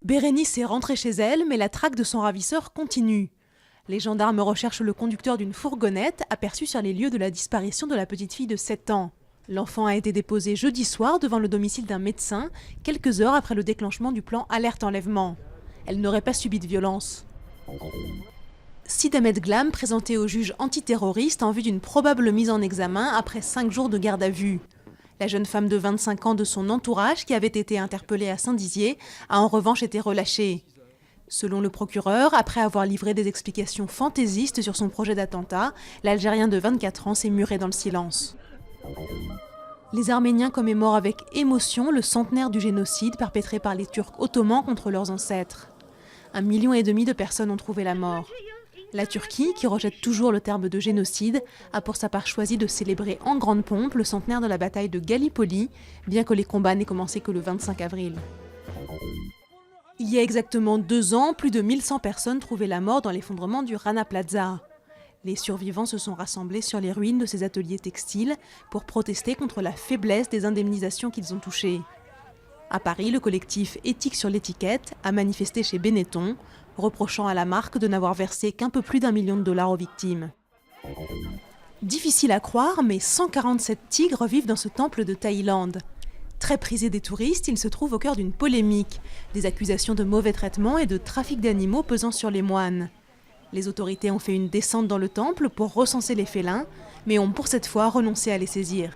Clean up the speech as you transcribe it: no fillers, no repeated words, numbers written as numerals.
Bérénice est rentrée chez elle, mais la traque de son ravisseur continue. Les gendarmes recherchent le conducteur d'une fourgonnette aperçu sur les lieux de la disparition de la petite fille de 7 ans. L'enfant a été déposé jeudi soir devant le domicile d'un médecin, quelques heures après le déclenchement du plan Alerte Enlèvement. Elle n'aurait pas subi de violence. Sid Ahmed Glam présenté au juge antiterroriste en vue d'une probable mise en examen après 5 jours de garde à vue. La jeune femme de 25 ans de son entourage, qui avait été interpellée à Saint-Dizier, a en revanche été relâchée. Selon le procureur, après avoir livré des explications fantaisistes sur son projet d'attentat, l'Algérien de 24 ans s'est muré dans le silence. Les Arméniens commémorent avec émotion le centenaire du génocide perpétré par les Turcs ottomans contre leurs ancêtres. 1,5 million de personnes ont trouvé la mort. La Turquie, qui rejette toujours le terme de génocide, a pour sa part choisi de célébrer en grande pompe le centenaire de la bataille de Gallipoli, bien que les combats n'aient commencé que le 25 avril. Il y a exactement 2 ans, plus de 1100 personnes trouvaient la mort dans l'effondrement du Rana Plaza. Les survivants se sont rassemblés sur les ruines de ces ateliers textiles pour protester contre la faiblesse des indemnisations qu'ils ont touchées. À Paris, le collectif Éthique sur l'étiquette a manifesté chez Benetton, reprochant à la marque de n'avoir versé qu'un peu plus d'1 million de dollars aux victimes. Difficile à croire, mais 147 tigres vivent dans ce temple de Thaïlande. Très prisé des touristes, il se trouve au cœur d'une polémique, des accusations de mauvais traitement et de trafic d'animaux pesant sur les moines. Les autorités ont fait une descente dans le temple pour recenser les félins, mais ont pour cette fois renoncé à les saisir.